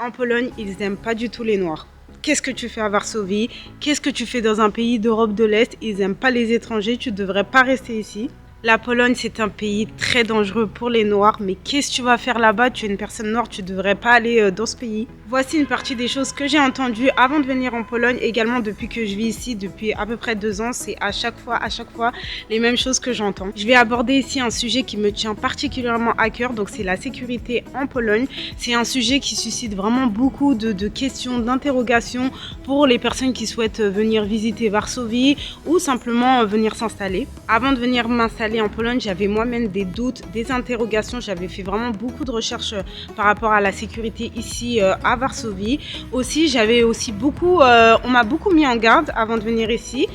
En Pologne, ils n'aiment pas du tout les Noirs. Qu'est-ce que tu fais à Varsovie? Qu'est-ce que tu fais dans un pays d'Europe de l'Est? Ils n'aiment pas les étrangers, tu ne devrais pas rester ici. La Pologne, c'est un pays très dangereux pour les Noirs, mais qu'est-ce que tu vas faire là-bas? Tu es une personne noire, tu ne devrais pas aller dans ce pays. Voici une partie des choses que j'ai entendues avant de venir en Pologne, également depuis que je vis ici, depuis à peu près 2 ans. C'est à chaque fois, les mêmes choses que j'entends. Je vais aborder ici un sujet qui me tient particulièrement à cœur, donc c'est la sécurité en Pologne. C'est un sujet qui suscite vraiment beaucoup de questions, d'interrogations pour les personnes qui souhaitent venir visiter Varsovie ou simplement venir s'installer. Avant de venir m'installer en Pologne, j'avais moi-même des doutes, des interrogations. J'avais fait vraiment beaucoup de recherches par rapport à la sécurité ici à Varsovie. Aussi, on m'a beaucoup mis en garde avant de venir ici.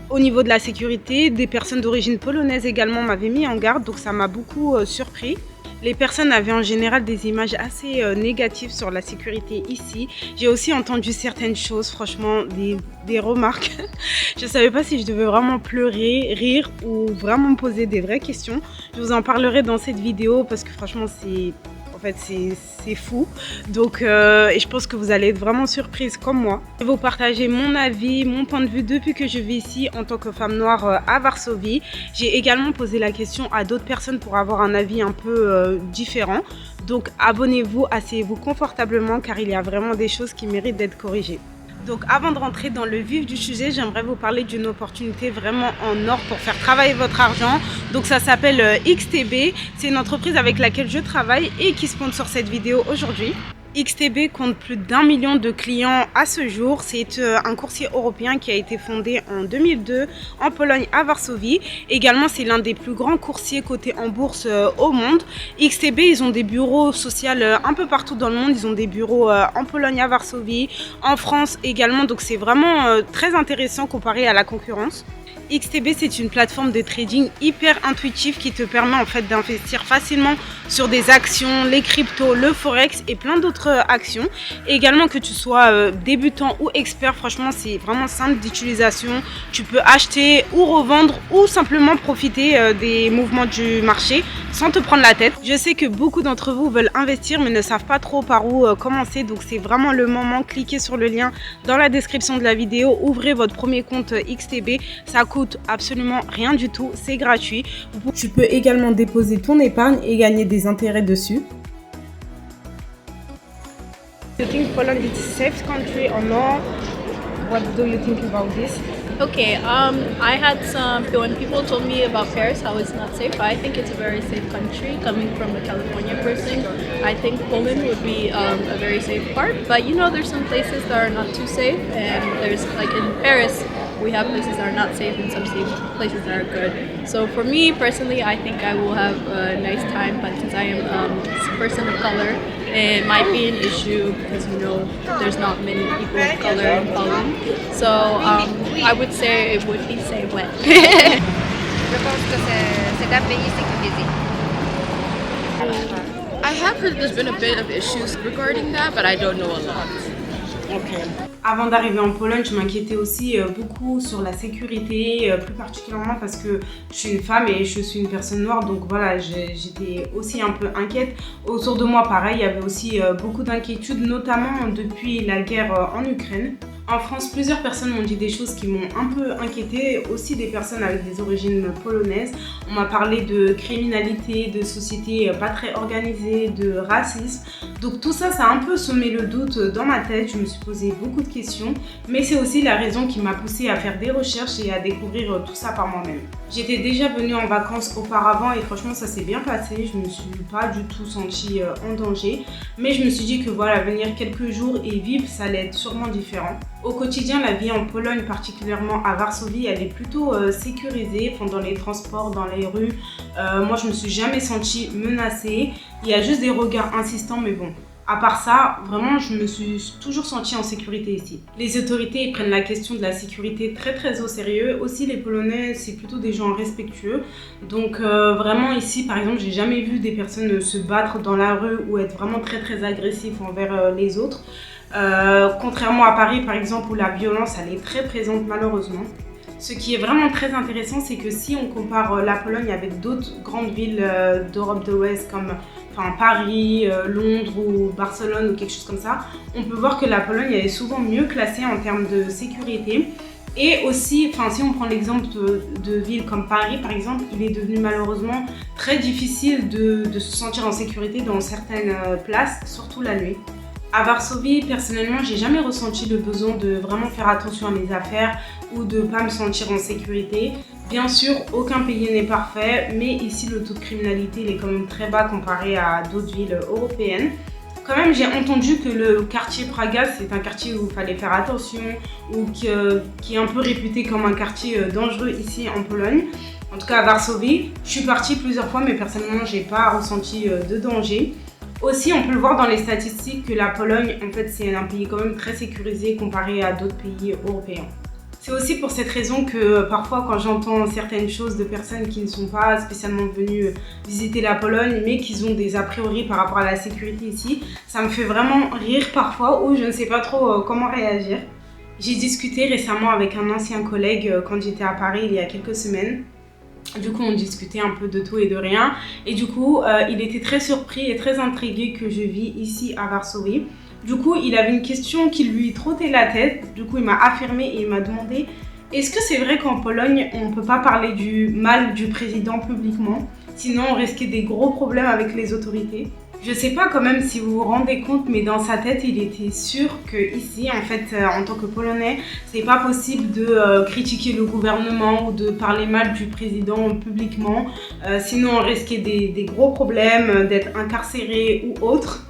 Au niveau de la sécurité, des personnes d'origine polonaise également m'avaient mis en garde, donc ça m'a beaucoup surpris. Les personnes avaient en général des images assez négatives sur la sécurité ici. J'ai aussi entendu certaines choses, franchement, des remarques. Je ne savais pas si je devais vraiment pleurer, rire ou vraiment me poser des vraies questions. Je vous en parlerai dans cette vidéo parce que franchement, c'est fou. Donc, et je pense que vous allez être vraiment surprise comme moi. Je vais vous partager mon avis, mon point de vue depuis que je vis ici en tant que femme noire à Varsovie. J'ai également posé la question à d'autres personnes pour avoir un avis un peu différent. Donc, abonnez-vous, asseyez-vous confortablement car il y a vraiment des choses qui méritent d'être corrigées. Donc avant de rentrer dans le vif du sujet, j'aimerais vous parler d'une opportunité vraiment en or pour faire travailler votre argent. Donc ça s'appelle XTB, c'est une entreprise avec laquelle je travaille et qui sponsor cette vidéo aujourd'hui. XTB compte plus d'1 million de clients à ce jour. C'est un courtier européen qui a été fondé en 2002 en Pologne à Varsovie. Également, c'est l'un des plus grands courtiers cotés en bourse au monde. XTB, ils ont des bureaux sociaux un peu partout dans le monde. Ils ont des bureaux en Pologne à Varsovie, en France également. Donc c'est vraiment très intéressant comparé à la concurrence. XTB, c'est une plateforme de trading hyper intuitive qui te permet en fait d'investir facilement sur des actions, les cryptos, le forex et plein d'autres actions. Et également que tu sois débutant ou expert, franchement c'est vraiment simple d'utilisation. Tu peux acheter ou revendre ou simplement profiter des mouvements du marché sans te prendre la tête. Je sais que beaucoup d'entre vous veulent investir mais ne savent pas trop par où commencer. Donc c'est vraiment le moment. Cliquez sur le lien dans la description de la vidéo. Ouvrez votre premier compte XTB. Ça coûte absolument rien du tout, c'est gratuit. Tu peux également déposer ton épargne et gagner des intérêts dessus. Do you think Poland is a safe country or not? What do you think about this? Okay, I had when people told me about Paris, how it's not safe. I think it's a very safe country. Coming from a California person, I think Poland would be a very safe part. But you know, there's some places that are not too safe, and there's like in Paris, we have places that are not safe and some safe places that are good. So for me personally, I think I will have a nice time. But since I am a person of color, it might be an issue because you know there's not many people of color in Poland. So I would say it would be safe. Je pense que c'est un pays sécurisé. I have heard there's been a bit of issues regarding that, but I don't know a lot. Okay. Avant d'arriver en Pologne, je m'inquiétais aussi beaucoup sur la sécurité, plus particulièrement parce que je suis une femme et je suis une personne noire, donc voilà, j'étais aussi un peu inquiète. Autour de moi, pareil, il y avait aussi beaucoup d'inquiétudes, notamment depuis la guerre en Ukraine. En France, plusieurs personnes m'ont dit des choses qui m'ont un peu inquiétée, aussi des personnes avec des origines polonaises. On m'a parlé de criminalité, de société pas très organisée, de racisme. Donc tout ça, ça a un peu semé le doute dans ma tête. Je me suis posé beaucoup de questions, mais c'est aussi la raison qui m'a poussée à faire des recherches et à découvrir tout ça par moi-même. J'étais déjà venue en vacances auparavant et franchement ça s'est bien passé. Je me suis pas du tout sentie en danger, mais je me suis dit que voilà, venir quelques jours et vivre, ça allait être sûrement différent. Au quotidien, la vie en Pologne, particulièrement à Varsovie, elle est plutôt sécurisée dans les transports, dans les rues. Moi, je me suis jamais sentie menacée. Il y a juste des regards insistants, mais bon. À part ça, vraiment, je me suis toujours sentie en sécurité ici. Les autorités ils prennent la question de la sécurité très très au sérieux. Aussi, les Polonais, c'est plutôt des gens respectueux. Donc vraiment ici, par exemple, j'ai jamais vu des personnes se battre dans la rue ou être vraiment très très agressifs envers les autres. Contrairement à Paris, par exemple, où la violence elle est très présente malheureusement. Ce qui est vraiment très intéressant, c'est que si on compare la Pologne avec d'autres grandes villes d'Europe de l'Ouest comme enfin Paris, Londres ou Barcelone ou quelque chose comme ça, on peut voir que la Pologne elle est souvent mieux classée en termes de sécurité. Et aussi, enfin, si on prend l'exemple de villes comme Paris par exemple, il est devenu malheureusement très difficile de se sentir en sécurité dans certaines places, surtout la nuit. À Varsovie, personnellement, j'ai jamais ressenti le besoin de vraiment faire attention à mes affaires ou de pas me sentir en sécurité. Bien sûr, aucun pays n'est parfait, mais ici le taux de criminalité il est quand même très bas comparé à d'autres villes européennes. Quand même, j'ai entendu que le quartier Praga, c'est un quartier où il fallait faire attention ou qui est un peu réputé comme un quartier dangereux ici en Pologne. En tout cas à Varsovie, je suis partie plusieurs fois, mais personnellement, j'ai pas ressenti de danger. Aussi, on peut le voir dans les statistiques que la Pologne, en fait, c'est un pays quand même très sécurisé comparé à d'autres pays européens. C'est aussi pour cette raison que parfois quand j'entends certaines choses de personnes qui ne sont pas spécialement venues visiter la Pologne mais qui ont des a priori par rapport à la sécurité ici, ça me fait vraiment rire parfois ou je ne sais pas trop comment réagir. J'ai discuté récemment avec un ancien collègue quand j'étais à Paris il y a quelques semaines. Du coup, on discutait un peu de tout et de rien. Et du coup, il était très surpris et très intrigué que je vis ici à Varsovie. Du coup, il avait une question qui lui trottait la tête. Du coup, il m'a affirmé et il m'a demandé « Est-ce que c'est vrai qu'en Pologne, on ne peut pas parler du mal du président publiquement? Sinon, on risquait des gros problèmes avec les autorités ?» Je sais pas quand même si vous vous rendez compte, mais dans sa tête, il était sûr que ici, en fait, en tant que Polonais, c'est pas possible de critiquer le gouvernement ou de parler mal du président publiquement. Sinon, on risquait des gros problèmes, d'être incarcéré ou autre.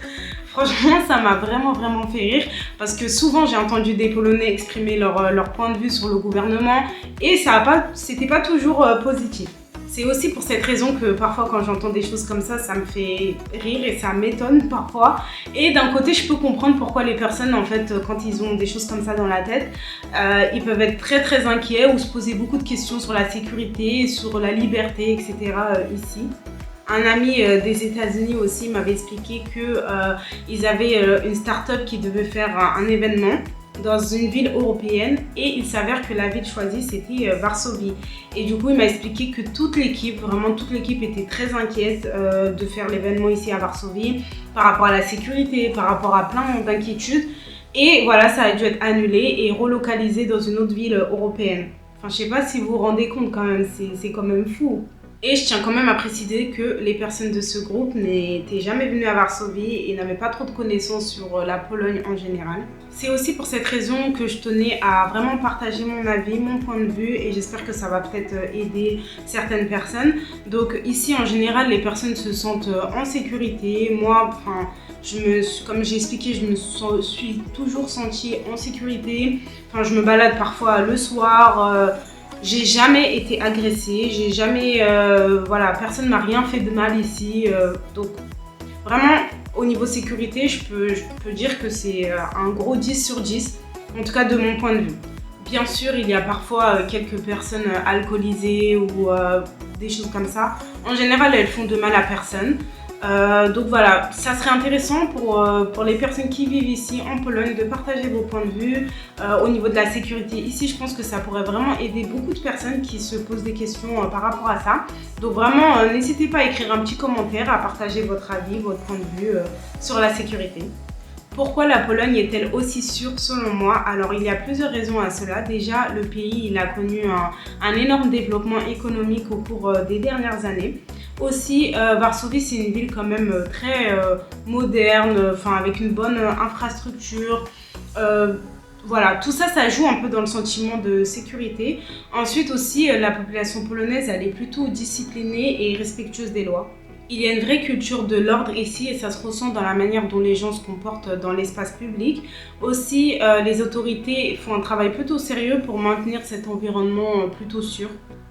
Franchement, ça m'a vraiment fait rire parce que souvent j'ai entendu des Polonais exprimer leur point de vue sur le gouvernement et c'était pas toujours positif. C'est aussi pour cette raison que parfois quand j'entends des choses comme ça me fait rire et ça m'étonne parfois. Et d'un côté, je peux comprendre pourquoi les personnes, en fait, quand ils ont des choses comme ça dans la tête, ils peuvent être très inquiets ou se poser beaucoup de questions sur la sécurité, sur la liberté, etc. Ici. Un ami des États-Unis aussi m'avait expliqué qu'ils avaient une start-up qui devait faire un événement dans une ville européenne et il s'avère que la ville choisie c'était Varsovie. Et du coup il m'a expliqué que toute l'équipe était très inquiète de faire l'événement ici à Varsovie par rapport à la sécurité, par rapport à plein d'inquiétudes. Et voilà, ça a dû être annulé et relocalisé dans une autre ville européenne. Enfin, je sais pas si vous vous rendez compte quand même, c'est quand même fou. Et je tiens quand même à préciser que les personnes de ce groupe n'étaient jamais venues à Varsovie et n'avaient pas trop de connaissances sur la Pologne en général. C'est aussi pour cette raison que je tenais à vraiment partager mon avis, mon point de vue et j'espère que ça va peut-être aider certaines personnes. Donc ici en général les personnes se sentent en sécurité. Moi, comme j'ai expliqué, je me suis toujours sentie en sécurité. Enfin, je me balade parfois le soir. J'ai jamais été agressée, personne m'a rien fait de mal ici. Donc vraiment, au niveau sécurité, je peux dire que c'est un gros 10 sur 10, en tout cas de mon point de vue. Bien sûr, il y a parfois quelques personnes alcoolisées ou des choses comme ça. En général, elles font de mal à personne. Donc voilà, ça serait intéressant pour les personnes qui vivent ici en Pologne de partager vos points de vue au niveau de la sécurité. Ici, je pense que ça pourrait vraiment aider beaucoup de personnes qui se posent des questions par rapport à ça. Donc vraiment, n'hésitez pas à écrire un petit commentaire, à partager votre avis, votre point de vue sur la sécurité. Pourquoi la Pologne est-elle aussi sûre selon moi? Alors il y a plusieurs raisons à cela. Déjà, le pays il a connu un énorme développement économique au cours des dernières années. Aussi, Varsovie c'est une ville quand même très moderne, avec une bonne infrastructure. Voilà, tout ça, ça joue un peu dans le sentiment de sécurité. Ensuite aussi, la population polonaise elle est plutôt disciplinée et respectueuse des lois. Il y a une vraie culture de l'ordre ici et ça se ressent dans la manière dont les gens se comportent dans l'espace public. Aussi, les autorités font un travail plutôt sérieux pour maintenir cet environnement plutôt sûr.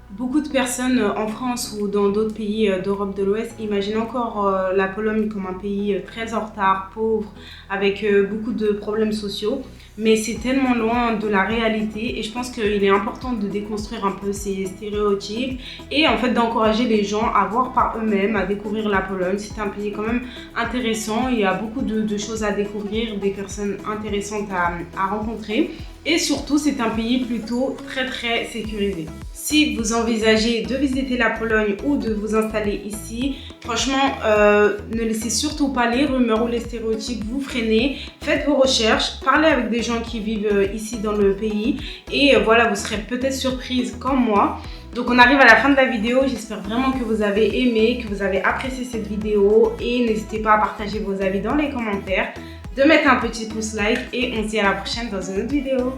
Beaucoup de personnes en France ou dans d'autres pays d'Europe de l'Ouest imaginent encore la Pologne comme un pays très en retard, pauvre, avec beaucoup de problèmes sociaux. Mais c'est tellement loin de la réalité et je pense qu'il est important de déconstruire un peu ces stéréotypes et en fait d'encourager les gens à voir par eux-mêmes, à découvrir la Pologne. C'est un pays quand même intéressant, il y a beaucoup de choses à découvrir, des personnes intéressantes à rencontrer. Et surtout, c'est un pays plutôt très sécurisé. Si vous envisagez de visiter la Pologne ou de vous installer ici, franchement, ne laissez surtout pas les rumeurs ou les stéréotypes vous freiner. Faites vos recherches, parlez avec des gens qui vivent ici dans le pays et voilà, vous serez peut-être surprise comme moi. Donc on arrive à la fin de la vidéo, j'espère vraiment que vous avez aimé, que vous avez apprécié cette vidéo et n'hésitez pas à partager vos avis dans les commentaires, de mettre un petit pouce like et on se dit à la prochaine dans une autre vidéo.